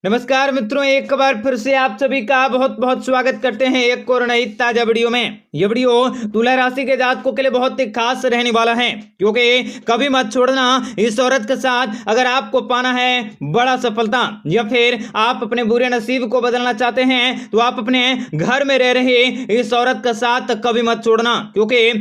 नमस्कार मित्रों, एक बार फिर से आप सभी का बहुत बहुत स्वागत करते हैं एक और नई ताजा वीडियो में। यह वीडियो तुला राशि के जातकों के लिए बहुत ही खास रहने वाला है, क्योंकि कभी मत छोड़ना इस औरत के साथ अगर आपको पाना है बड़ा सफलता, या फिर आप अपने बुरे नसीब को बदलना चाहते हैं तो आप अपने घर में रह रहे इस औरत का साथ कभी मत छोड़ना, क्योंकि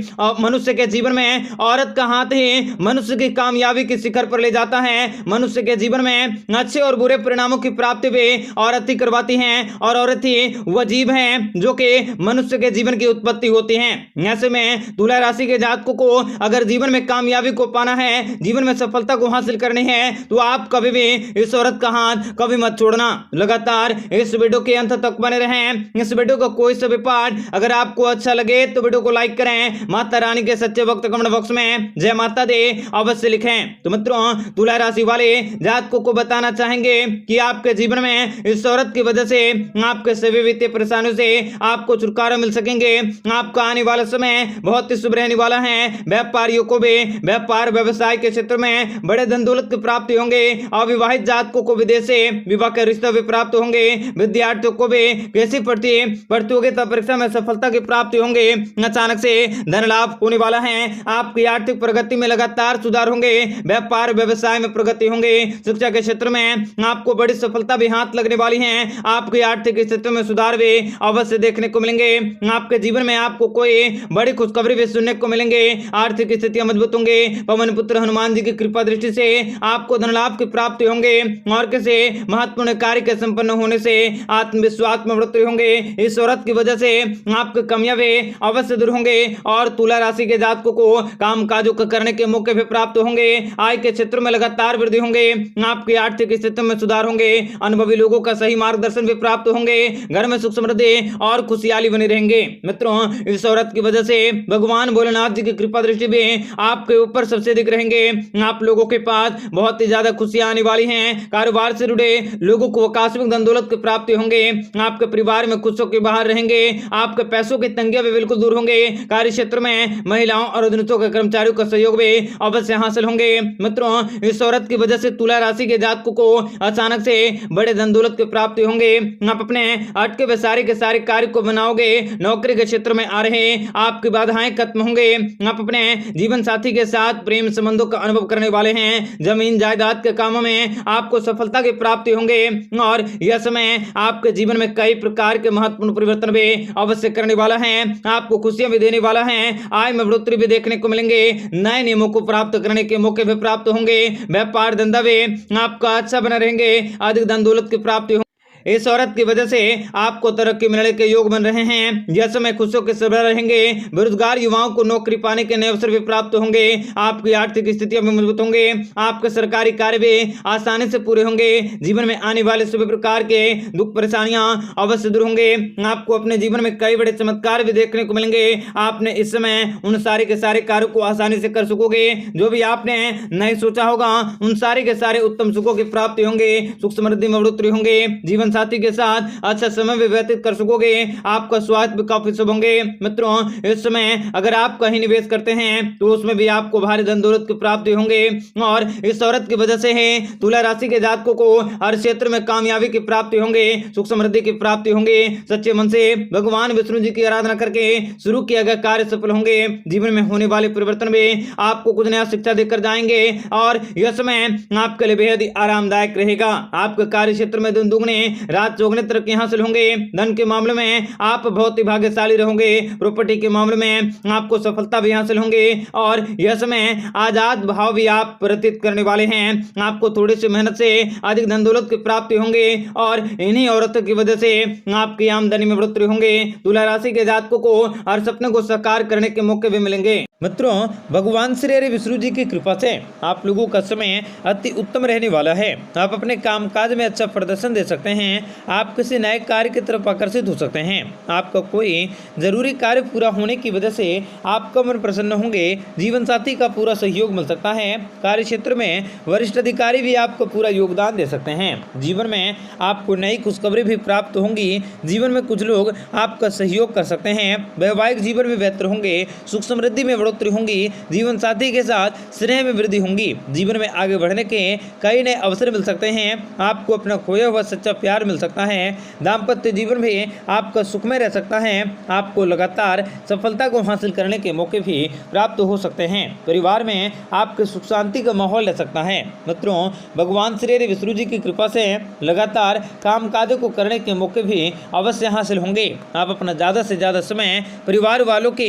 मनुष्य के जीवन में औरत का हाथ ही मनुष्य की कामयाबी के शिखर पर ले जाता है। मनुष्य के जीवन में अच्छे और बुरे परिणामों की प्राप्ति भी औरत ही करवाती हैं, और औरत ही वह जीव है जो कि मनुष्य के जीवन की उत्पत्ति होती है। ऐसे में तुला राशि के जातकों को अगर जीवन में कामयाबी को पाना है, जीवन में सफलता को हासिल करनी है, तो आप कभी भी इस औरत का हाथ कभी मत छोड़ना। लगातार इस वीडियो के अंत तक बने रहें। इस वीडियो का कोई सा भी पार्ट अगर आपको अच्छा लगे तो वीडियो को लाइक करें। माता रानी के सच्चे भक्त कमेंट बॉक्स में जय माता दे अवश्य लिखें। तो मित्रों, तुला राशि वाले जातकों को बताना चाहेंगे कि आपके जीवन में इस औरत की वजह से आपके सभी वित्तीय परेशानियों से आपको छुटकारा मिल सकेंगे। आपका आने वाला समय बहुत ही शुभ रहने वाला है। व्यापारियों को भी व्यापार व्यवसाय के क्षेत्र में बड़े धन दौलत की प्राप्ति होंगे। अविवाहित जातकों को विदेश से विवाह के रिश्ते भी प्राप्त होंगे। विद्यार्थियों को भी कैसी प्रतियोगिता परीक्षा में सफलता की प्राप्ति होंगे। अचानक से धन लाभ होने वाला है। आपकी आर्थिक प्रगति में लगातार सुधार होंगे। व्यापार व्यवसाय में प्रगति होंगे। शिक्षा के क्षेत्र में आपको बड़ी सफलता भी हाथ लगने वाली है। आपकी आर्थिक स्थिति में सुधार भी अवश्य देखने को मिलेंगे। आपके जीवन में आपको कोई बड़ी खुशखबरी भी सुनने को मिलेंगे। आर्थिक स्थितियां मजबूत होंगे। पवन पुत्र हनुमान जी की कृपा दृष्टि से आपको धन लाभ की प्राप्ति होंगे, और किसी महत्वपूर्ण कार्य के संपन्न होने से आत्मविश्वास में बढ़ोतरी होंगे। इस औरत की वजह से आपके कामयाबी अवश्य दूर होंगे, और तुला राशि के जातकों को काम काजों को करने के मौके भी प्राप्त होंगे। आय के क्षेत्र में लगातार वृद्धि होंगे। आपकी आर्थिक स्थिति में सुधार होंगे। अनुभवी लोगों का सही मार्गदर्शन भी प्राप्त होंगे। घर में सुख समृद्धि और खुशहाली बनी रहेंगे। मित्रों, इस औरत की वजह से भगवान भोलेनाथ जी की कृपा दृष्टि भी आपके ऊपर सबसे अधिक रहेंगे। आप लोगों के पास बहुत ही ज्यादा खुशियां आने वाली हैं। कारोबार से जुड़े लोगों को आकस्मिक धन दौलत की प्राप्ति होंगे। आपके परिवार में खुशियों के बाहर रहेंगे। आपके पैसों की तंगियां भी बिल्कुल दूर होंगे। कार्य क्षेत्र में महिलाओं और अधीनस्थों के कर्मचारियों का सहयोग भी अवश्य हासिल होंगे। मित्रों, इस औरत की वजह से तुला राशि के जातकों को अचानक से बड़े धन दौलत की प्राप्ति होंगे। आप अपने अटके हुए सारे के सारे कार्य को बनाओगे। नौकरी के क्षेत्र में आ रहे आपकी बाधाएं खत्म होंगे। आप अपने जीवन साथी के साथ प्रेम संबंधों का अनुभव करने वाले हैं। जमीन जायदाद के कामों में आपको सफलता की प्राप्ति होंगे, और यह समय आपके जीवन में कई प्रकार के महत्वपूर्ण परिवर्तन भी अवश्य करने वाला है। आपको खुशियां भी देने वाला है। आय में बढ़ोतरी भी देखने को मिलेंगे। नए नियमों को प्राप्त करने के मौके भी प्राप्त होंगे। व्यापार धंधा भी आपका अच्छा बना रहेंगे। अधिक धन दौलत की प्राप्ति होंगे। इस औरत की वजह से आपको तरक्की मिलने के योग बन रहे हैं। यह समय खुशियों के सरबराह रहेंगे। बेरोजगार युवाओं को नौकरी पाने के नए अवसर भी प्राप्त होंगे। आपकी आर्थिक स्थितियां भी मजबूत होंगे। आपके सरकारी कार्य भी आसानी से पूरे होंगे। जीवन में आने वाले सभी प्रकार के दुख परेशानियां अवश्य दूर होंगे। आपको अपने जीवन में कई बड़े चमत्कार भी देखने को मिलेंगे। आपने इस समय उन सारे के सारे कार्यों को आसानी से कर सकोगे। जो भी आपने नहीं सोचा होगा, उन सारे के सारे उत्तम सुखों की प्राप्ति होंगे। सुख समृद्धि में बढ़ोतरी होंगे। जीवन साथी के साथ अच्छा समय भी व्यतीत कर सकोगे। आपका स्वास्थ्य भी काफी शुभ होंगे। मित्रों, इस समय अगर आप कहीं निवेश करते हैं तो उसमें भी आपको भारी धन दौलत की प्राप्ति होंगे, और इस औरत की वजह से है तुला राशि के जातकों को हर क्षेत्र में कामयाबी की प्राप्ति होंगे। सुख समृद्धि की प्राप्ति होंगे। सच्चे मन से भगवान विष्णु जी की आराधना करके शुरू किया गया कार्य सफल होंगे। जीवन में होने वाले परिवर्तन भी आपको कुछ नया शिक्षा देकर जाएंगे, और यह समय आपके लिए बेहद ही आरामदायक रहेगा। आपके कार्य क्षेत्र में दिन दुगने रात चौगने तरक्की हासिल होंगे। धन के मामले में आप बहुत ही भाग्यशाली रहोगे। प्रॉपर्टी के मामले में आपको सफलता भी हासिल होंगे, और यह समय आजाद भाव भी आप प्रतीत करने वाले हैं। आपको थोड़ी सी मेहनत से अधिक धन दौलत की प्राप्ति होंगे, और इन्हीं औरतों की वजह से आपकी आमदनी में बढ़ोतरी होंगे। तुला राशि के जातकों को हर सपने को साकार करने के मौके भी मिलेंगे। मित्रों, भगवान श्री हरि विष्णु जी की कृपा से आप लोगों का समय अति उत्तम रहने वाला है। आप अपने कामकाज में अच्छा प्रदर्शन दे सकते हैं। हैं आप किसी नए कार्य की तरफ आकर्षित हो सकते हैं। आपका कोई जरूरी कार्य पूरा होने की वजह से आपका मन प्रसन्न होंगे। जीवन साथी का पूरा सहयोग मिल सकता है। कार्य क्षेत्र में वरिष्ठ अधिकारी भी आपको पूरा योगदान दे सकते हैं। जीवन में आपको नई खुशखबरी भी प्राप्त होंगी। जीवन में कुछ लोग आपका सहयोग कर सकते हैं। वैवाहिक जीवन में बेहतर होंगे। सुख समृद्धि में बढ़ोतरी होंगी। जीवन साथी के साथ स्नेह में वृद्धि होंगी। जीवन में आगे बढ़ने के कई नए अवसर मिल सकते हैं। आपको अपना खोया हुआ सच्चा प्यार मिल सकता है। दाम्पत्य जीवन में आपका सुखमय रह सकता है। आपको लगातार सफलता को हासिल करने के मौके भी प्राप्त हो सकते हैं। परिवार में आपके सुख शांति का माहौल रह सकता है। मित्रों, भगवान श्री विष्णु जी की कृपा से लगातार काम काज को करने के मौके भी अवश्य हासिल होंगे। आप अपना ज़्यादा से ज़्यादा समय परिवार वालों के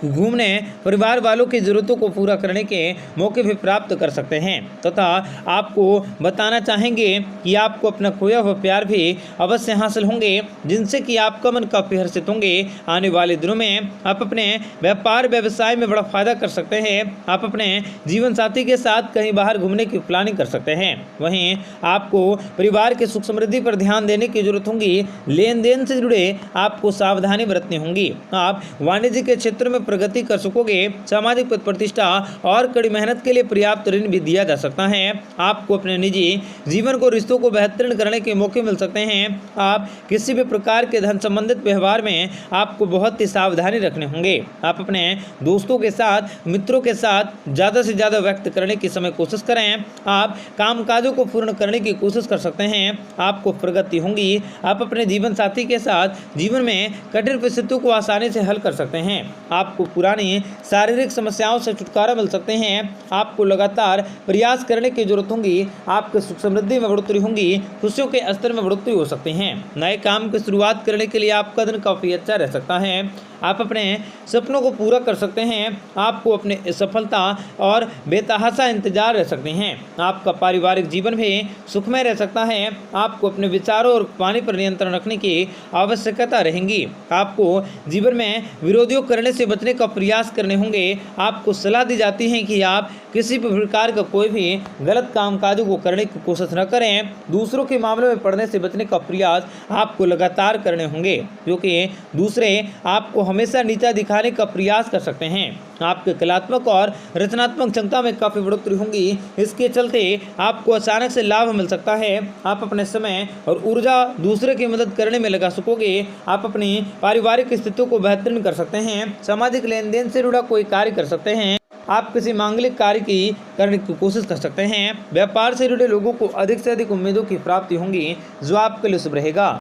घूमने, परिवार वालों की ज़रूरतों को पूरा करने के मौके भी प्राप्त कर सकते हैं तथा आपको बताना चाहेंगे कि आपको अपना खोया हुआ प्यार भी अवश्य हासिल होंगे, जिनसे कि आपका मन काफ़ी हर्षित होंगे। आने वाले दिनों में आप अपने व्यापार व्यवसाय में बड़ा फायदा कर सकते हैं। आप अपने जीवन साथी के साथ कहीं बाहर घूमने की प्लानिंग कर सकते हैं। वहीं आपको परिवार के सुख समृद्धि पर ध्यान देने की जरूरत होगी। लेन देन से जुड़े आपको सावधानी बरतनी होगी। आप वाणिज्य के क्षेत्र में प्रगति कर सकोगे। सामाजिक पद प्रतिष्ठा और कड़ी मेहनत के लिए पर्याप्त ऋण भी दिया जा सकता है। आपको अपने निजी जीवन को रिश्तों को बेहतरीन करने के मौके मिल सकते हैं। आप किसी भी प्रकार के धन संबंधित व्यवहार में आपको बहुत ही सावधानी रखने होंगे। आप अपने दोस्तों के साथ, मित्रों के साथ ज़्यादा से ज़्यादा व्यक्त करने की समय कोशिश करें। आप कामकाजों को पूर्ण करने की कोशिश कर सकते हैं। आपको प्रगति होंगी। आप अपने जीवन साथी के साथ जीवन में कठिन परिस्थितियों को आसानी से हल कर सकते हैं। आपको पुरानी शारीरिक समस्याओं से छुटकारा मिल सकते हैं। आपको लगातार प्रयास करने की जरूरत होगी। आपके सुख समृद्धि में बढ़ोतरी होंगी। खुशियों के स्तर में बढ़ोतरी हो सकती है। नए काम की शुरुआत करने के लिए आपका दिन काफ़ी अच्छा रह सकता है। आप अपने सपनों को पूरा कर सकते हैं। आपको अपने सफलता और बेतहाशा इंतजार रह सकते हैं। आपका पारिवारिक जीवन भी सुखमय रह सकता है। आपको अपने विचारों और वाणी पर नियंत्रण रखने की आवश्यकता रहेगी। आपको जीवन में विरोधियों करने से बचने का प्रयास करने होंगे। आपको सलाह दी जाती है कि आप किसी भी प्रकार का कोई भी गलत कामकाजों को करने की कोशिश न करें। दूसरों के मामलों में पड़ने से बचने का प्रयास आपको लगातार करने होंगे, क्योंकि दूसरे आपको हमेशा नीचा दिखाने का प्रयास कर सकते हैं। आपके कलात्मक और रचनात्मक क्षमता में काफ़ी बढ़ोतरी होंगी। इसके चलते आपको अचानक से लाभ मिल सकता है। आप अपने समय और ऊर्जा दूसरे की मदद करने में लगा सकोगे। आप अपनी पारिवारिक स्थितियों को बेहतरीन कर सकते हैं। सामाजिक लेन देन से जुड़ा कोई कार्य कर सकते हैं। आप किसी मांगलिक कार्य की करने की कोशिश कर सकते हैं। व्यापार से जुड़े लोगों को अधिक से अधिक उम्मीदों की प्राप्ति होंगी, जो आपके लिए शुभ रहेगा।